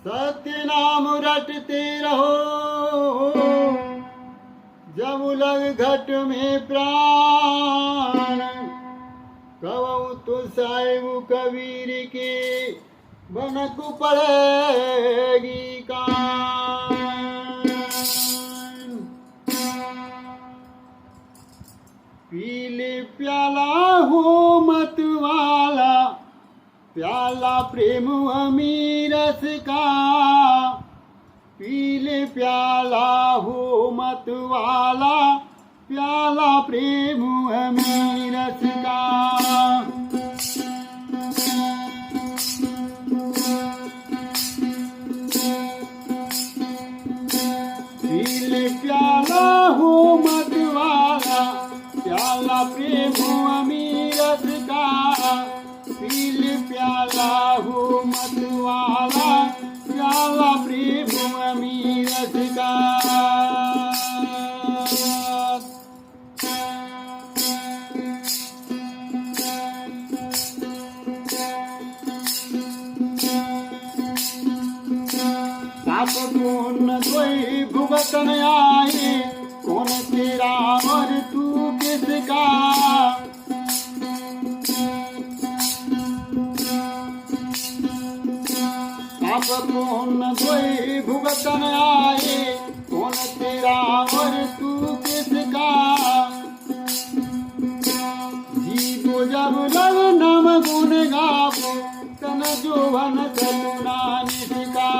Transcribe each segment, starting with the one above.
सत्य नाम रटते रहो, जब लग घट में प्राण। कहूँ तो साहिब कबीर के बनक पड़ेगी कान। पीले प्याला हो मत वाला, प्याला प्रेम अमीरस का। पीले प्याला हो मत वाला, प्याला प्रेम अमीरस का। पीले प्याला हो मत वाला, प्याला प्रेम अमीरस का। पीले प्याला हो मत वाला, प्याला प्रेम अमीरस का। साप कौन कोई भुगतन आए, कौन तेरा और तू किसका। साप कौन कोई भुगतन आए, कौन तेरा और तू किसका। जी को जब लग नम गुण गावो, तन जोवन चलुना निष्का।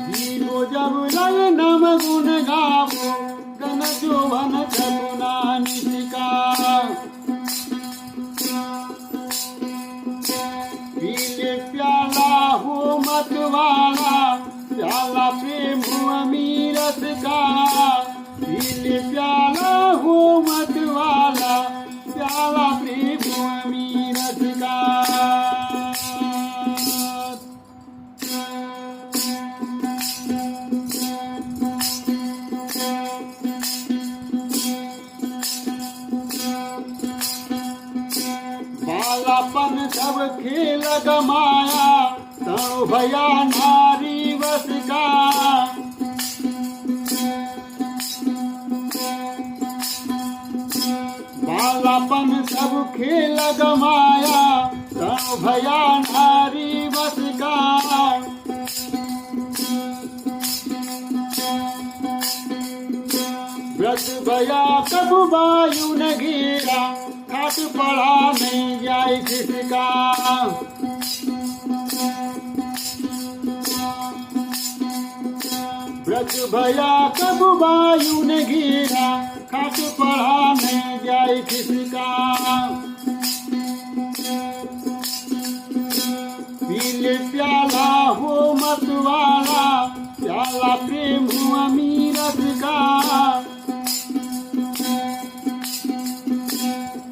जी को जब लग नम गुण गावो, तन जोवन चलुना निष्का। पीले प्याला हो मत वाला, प्याला प्रेम अमीरस का। पीले प्याला हो मत वाला, प्याला प्रेम अमीरस का। बालापन सब खेल गमाया, तनु भया नारी वस का। बालापन सब खेल गमाया, तनु भया नारी वस का। व्रत भया कब वायु न घेरा, घाट पड़ा नहीं जाए किसका। व्रत भया कब वायु न घेरा, घाट पड़ा नहीं जाए किसका। पीले प्याला हो मत वाला, प्याला प्रेम अमीरस का।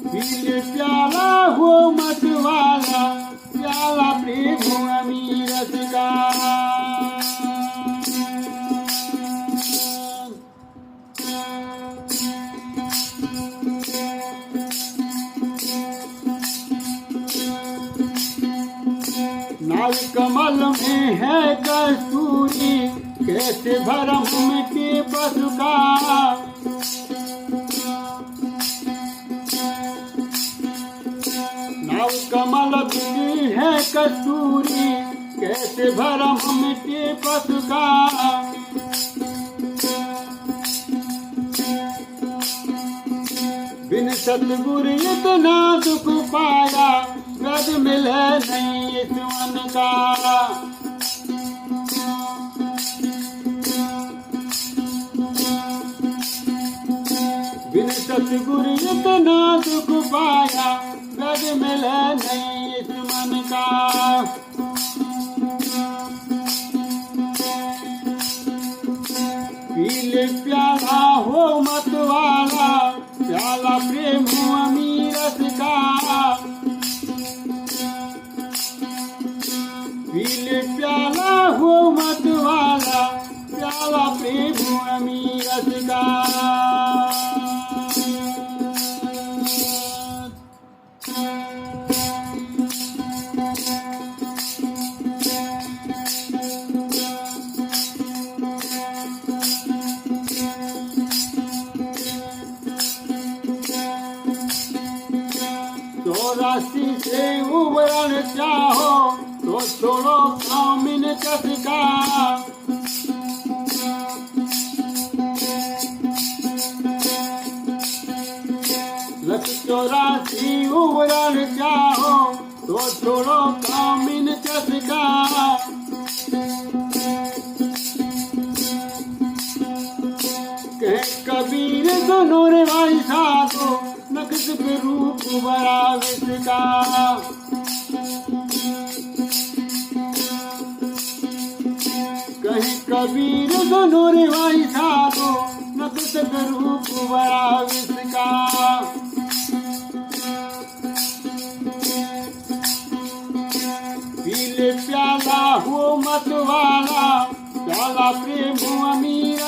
पीले प्याला हो मत वाला, प्याला प्रेम अमीरस का। नाल कमल में है कस्तूरी, कैसे भरम मिटे पशु का। नाव कमल में है कस्तूरी, कैसे भरम मिटे पशु का। बिन सतगुरु इतना दुख पाया, गद मिले नहीं इस मन का। बिन सतगुरु इतना दुख पाया, गद मिले नहीं इस मन का। हो मत वाला प्याला प्रेम अमीर का पीले प्याला हो मत वाला प्याला प्रेम अमीर का चौरासी से उबरन चाहो तो छोड़ो कामिन चटका लख 84 उबरन चाहो तो छोड़ो कामिन चटका कहे कबीर दोनों रे भाई साधो नक्श पे रूप बड़ा विसका कहीं कबीर दोनों रे भाई साधो नक्श पे रूप बड़ा विसका पीले प्याला हो मत वाला प्याला प्रेम अमीर